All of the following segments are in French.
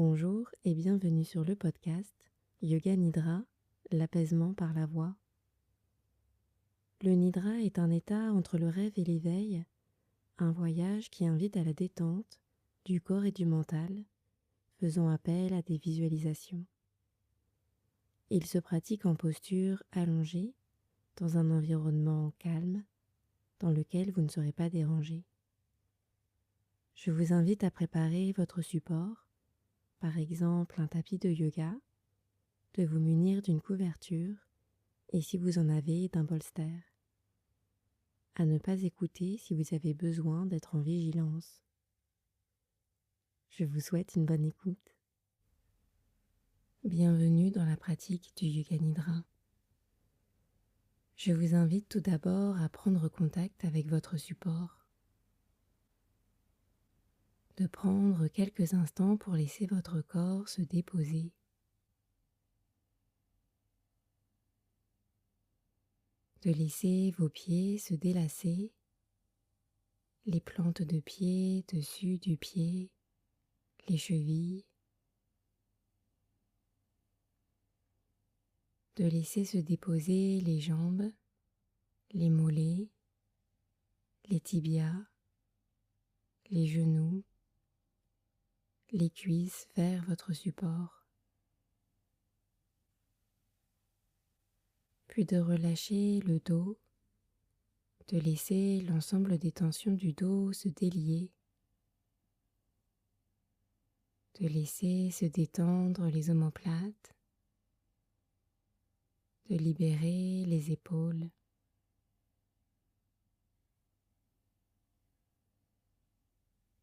Bonjour et bienvenue sur le podcast Yoga Nidra, l'apaisement par la voix. Le Nidra est un état entre le rêve et l'éveil, un voyage qui invite à la détente du corps et du mental, faisant appel à des visualisations. Il se pratique en posture allongée, dans un environnement calme, dans lequel vous ne serez pas dérangé. Je vous invite à préparer votre support, par exemple un tapis de yoga, de vous munir d'une couverture et si vous en avez d'un bolster. À ne pas écouter si vous avez besoin d'être en vigilance. Je vous souhaite une bonne écoute. Bienvenue dans la pratique du Yoga Nidra. Je vous invite tout d'abord à prendre contact avec votre support, de prendre quelques instants pour laisser votre corps se déposer. De laisser vos pieds se délasser, les plantes de pied dessus du pied, les chevilles, de laisser se déposer les jambes, les mollets, les tibias, les genoux, les cuisses vers votre support. Puis de relâcher le dos, de laisser l'ensemble des tensions du dos se délier, de laisser se détendre les omoplates, de libérer les épaules.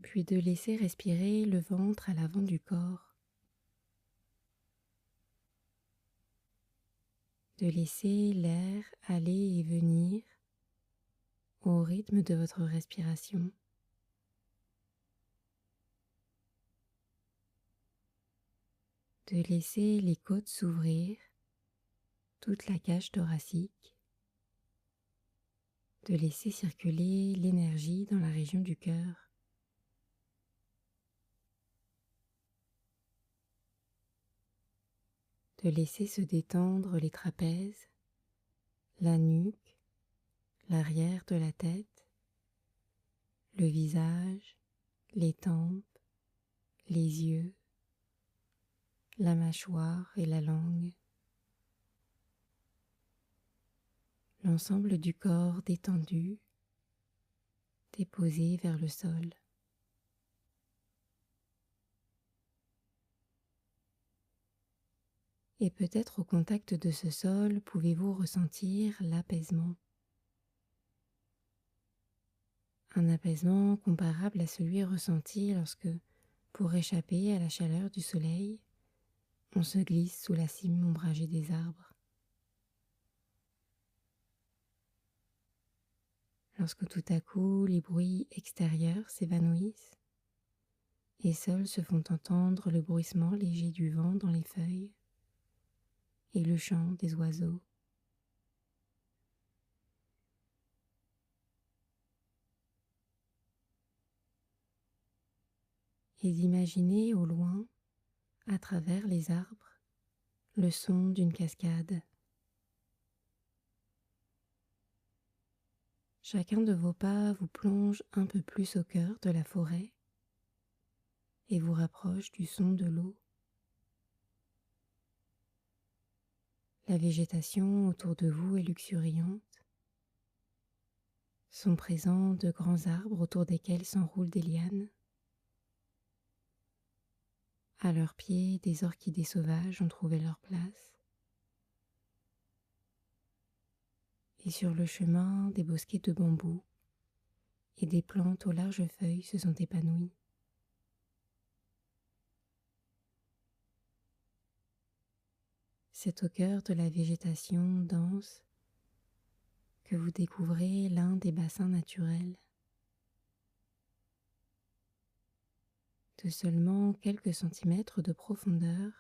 Puis de laisser respirer le ventre à l'avant du corps, de laisser l'air aller et venir au rythme de votre respiration. De laisser les côtes s'ouvrir, toute la cage thoracique, de laisser circuler l'énergie dans la région du cœur. De laisser se détendre les trapèzes, la nuque, l'arrière de la tête, le visage, les tempes, les yeux, la mâchoire et la langue. L'ensemble du corps détendu, déposé vers le sol. Et peut-être au contact de ce sol, pouvez-vous ressentir l'apaisement. Un apaisement comparable à celui ressenti lorsque, pour échapper à la chaleur du soleil, on se glisse sous la cime ombragée des arbres. Lorsque tout à coup les bruits extérieurs s'évanouissent et seuls se font entendre le bruissement léger du vent dans les feuilles et le chant des oiseaux. Et d'imaginer au loin, à travers les arbres, le son d'une cascade. Chacun de vos pas vous plonge un peu plus au cœur de la forêt et vous rapproche du son de l'eau. La végétation autour de vous est luxuriante. Sont présents de grands arbres autour desquels s'enroulent des lianes. À leurs pieds, des orchidées sauvages ont trouvé leur place. Et sur le chemin, des bosquets de bambous et des plantes aux larges feuilles se sont épanouies. C'est au cœur de la végétation dense que vous découvrez l'un des bassins naturels. De seulement quelques centimètres de profondeur,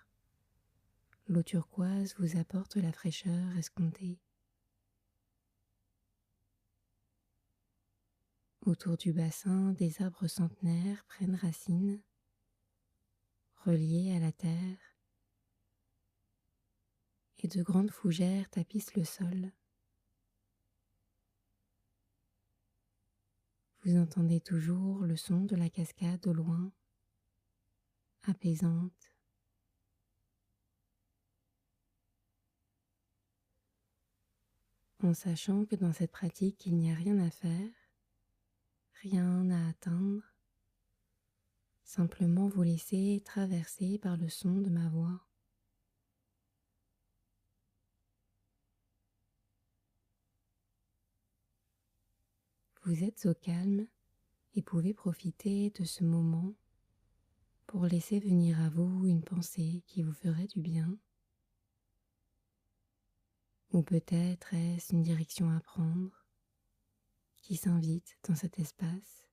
l'eau turquoise vous apporte la fraîcheur escomptée. Autour du bassin, des arbres centenaires prennent racine, reliées à la terre, et de grandes fougères tapissent le sol. Vous entendez toujours le son de la cascade au loin, apaisante. En sachant que dans cette pratique, il n'y a rien à faire, rien à atteindre, simplement vous laisser traverser par le son de ma voix. Vous êtes au calme et pouvez profiter de ce moment pour laisser venir à vous une pensée qui vous ferait du bien. Ou peut-être est-ce une direction à prendre qui s'invite dans cet espace.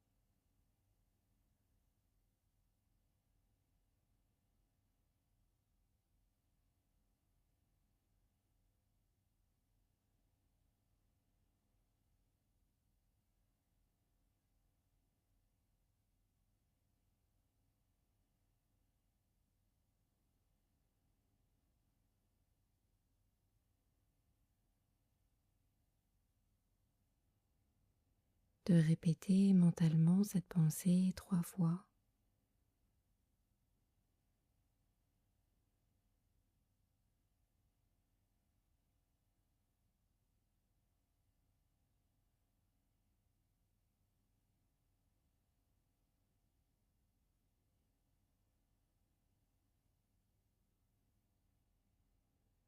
De répéter mentalement cette pensée 3 fois.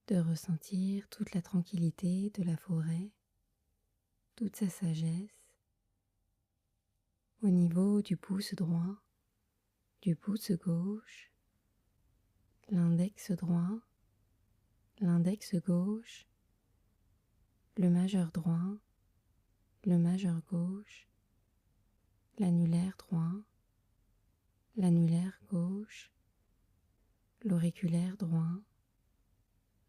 De ressentir toute la tranquillité de la forêt, toute sa sagesse, au niveau du pouce droit, du pouce gauche, l'index droit, l'index gauche, le majeur droit, le majeur gauche, l'annulaire droit, l'annulaire gauche, l'auriculaire droit,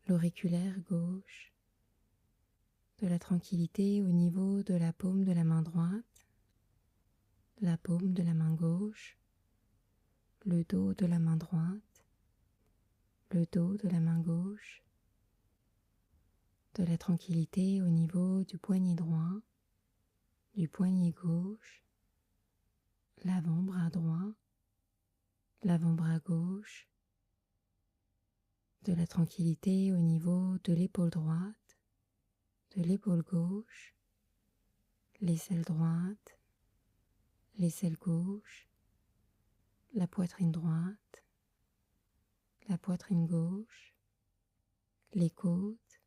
l'auriculaire gauche, de la tranquillité au niveau de la paume de la main droite, la paume de la main gauche, le dos de la main droite, le dos de la main gauche, de la tranquillité au niveau du poignet droit, du poignet gauche, l'avant-bras droit, l'avant-bras gauche, de la tranquillité au niveau de l'épaule droite, de l'épaule gauche, l'aisselle droite, l'aisselle gauche, la poitrine droite, la poitrine gauche, les côtes,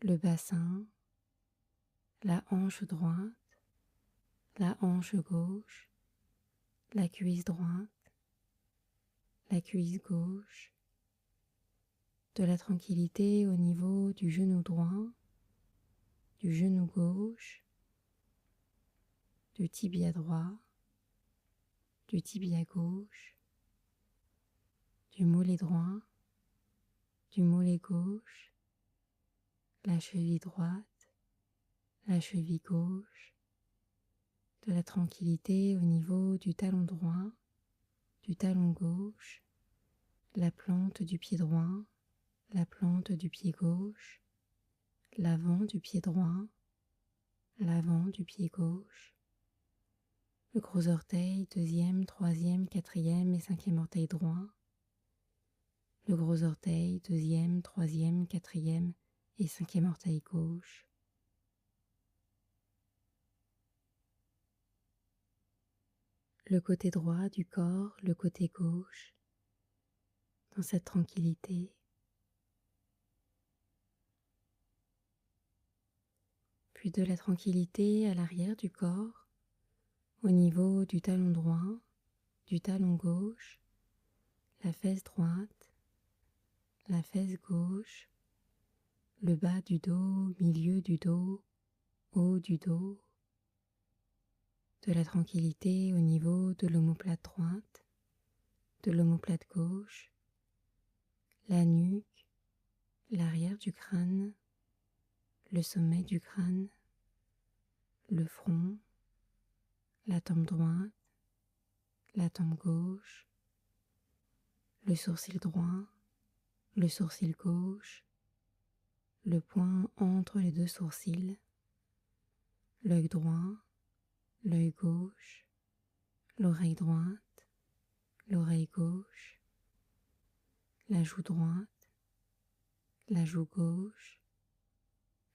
le bassin, la hanche droite, la hanche gauche, la cuisse droite, la cuisse gauche, de la tranquillité au niveau du genou droit, du genou gauche, du tibia droit, du tibia gauche, du mollet droit, du mollet gauche, la cheville droite, la cheville gauche, de la tranquillité au niveau du talon droit, du talon gauche, la plante du pied droit, la plante du pied gauche, l'avant du pied droit, l'avant du pied gauche, le gros orteil, deuxième, troisième, quatrième et cinquième orteil droit, le gros orteil, deuxième, troisième, quatrième et cinquième orteil gauche, le côté droit du corps, le côté gauche, dans cette tranquillité. Puis de la tranquillité à l'arrière du corps, au niveau du talon droit, du talon gauche, la fesse droite, la fesse gauche, le bas du dos, milieu du dos, haut du dos, de la tranquillité au niveau de l'omoplate droite, de l'omoplate gauche, la nuque, l'arrière du crâne, le sommet du crâne, le front, la tempe droite, la tempe gauche, le sourcil droit, le sourcil gauche, le point entre les deux sourcils, l'œil droit, l'œil gauche, l'oreille droite, l'oreille gauche, la joue droite, la joue gauche,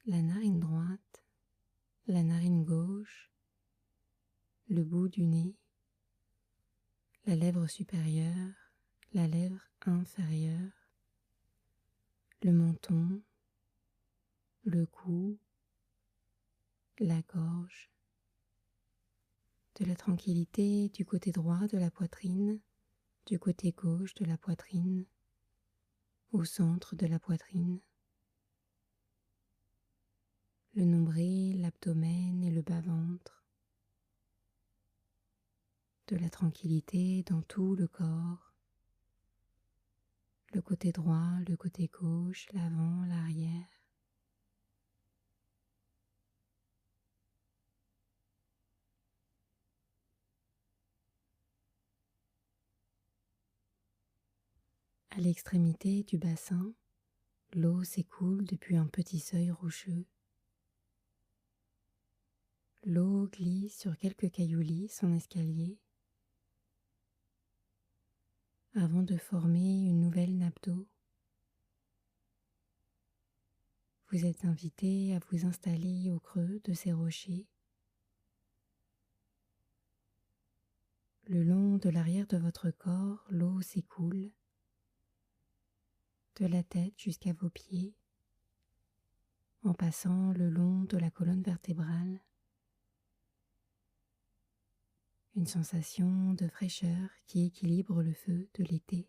la narine droite, la narine gauche, le bout du nez, la lèvre supérieure, la lèvre inférieure, le menton, le cou, la gorge, de la tranquillité du côté droit de la poitrine, du côté gauche de la poitrine, au centre de la poitrine, le nombril, l'abdomen et le bas-ventre, de la tranquillité dans tout le corps, le côté droit, le côté gauche, l'avant, l'arrière. À l'extrémité du bassin, l'eau s'écoule depuis un petit seuil rocheux. L'eau glisse sur quelques cailloux lisses en escalier avant de former une nouvelle nappe d'eau. Vous êtes invité à vous installer au creux de ces rochers. Le long de l'arrière de votre corps, l'eau s'écoule de la tête jusqu'à vos pieds, en passant le long de la colonne vertébrale. Une sensation de fraîcheur qui équilibre le feu de l'été.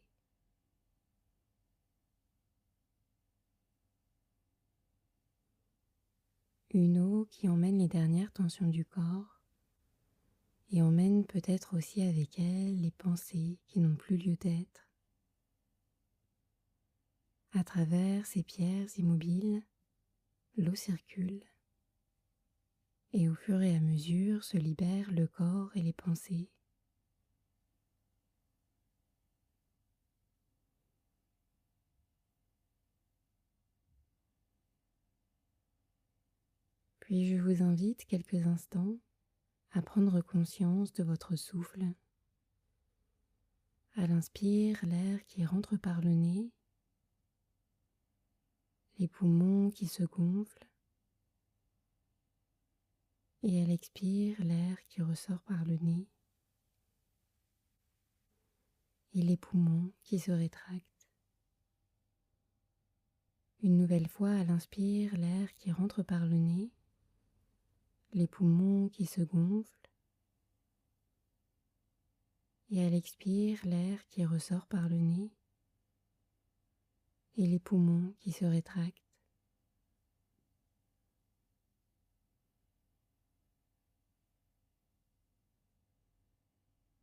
Une eau qui emmène les dernières tensions du corps et emmène peut-être aussi avec elle les pensées qui n'ont plus lieu d'être. À travers ces pierres immobiles, l'eau circule et au fur et à mesure se libèrent le corps et les pensées. Puis je vous invite quelques instants à prendre conscience de votre souffle. À l'inspire, l'air qui rentre par le nez, les poumons qui se gonflent, et à l'expire, l'air qui ressort par le nez, et les poumons qui se rétractent. Une nouvelle fois, à l'inspire, l'air qui rentre par le nez, les poumons qui se gonflent, et à l'expire, l'air qui ressort par le nez, et les poumons qui se rétractent.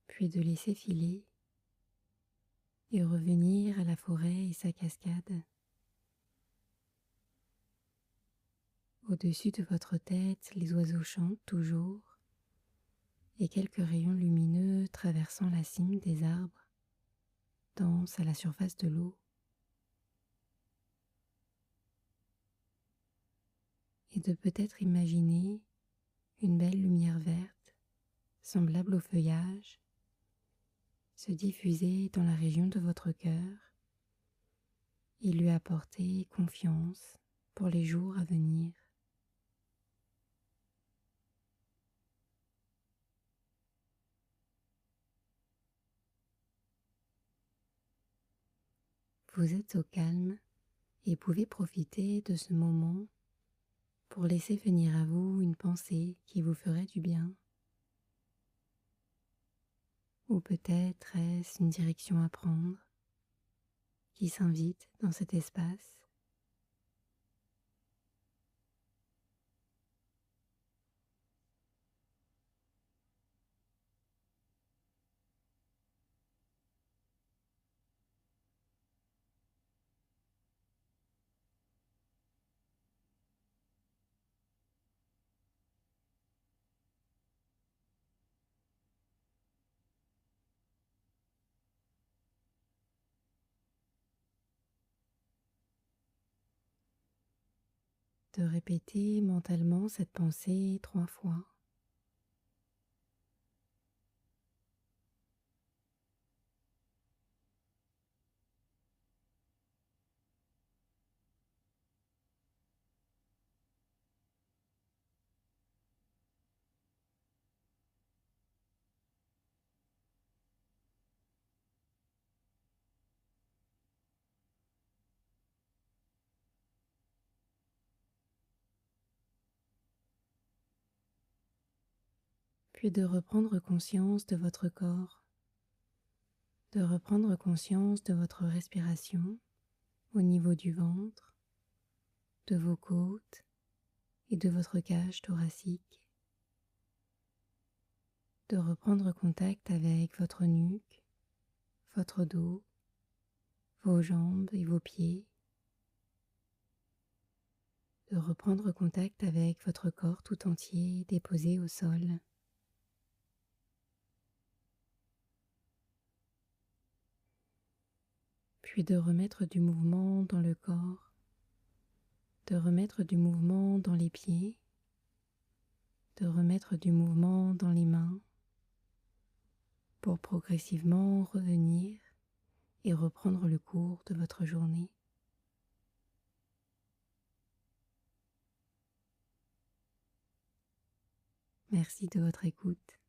Puis de laisser filer et revenir à la forêt et sa cascade. Au-dessus de votre tête, les oiseaux chantent toujours et quelques rayons lumineux traversant la cime des arbres dansent à la surface de l'eau. Et de peut-être imaginer une belle lumière verte, semblable au feuillage, se diffuser dans la région de votre cœur et lui apporter confiance pour les jours à venir. Vous êtes au calme et pouvez profiter de ce moment pour laisser venir à vous une pensée qui vous ferait du bien. Ou peut-être est-ce une direction à prendre qui s'invite dans cet espace. de répéter mentalement cette pensée 3 fois. Puis de reprendre conscience de votre corps, de reprendre conscience de votre respiration au niveau du ventre, de vos côtes et de votre cage thoracique, de reprendre contact avec votre nuque, votre dos, vos jambes et vos pieds, de reprendre contact avec votre corps tout entier déposé au sol. Puis de remettre du mouvement dans le corps, de remettre du mouvement dans les pieds, de remettre du mouvement dans les mains, pour progressivement revenir et reprendre le cours de votre journée. Merci de votre écoute.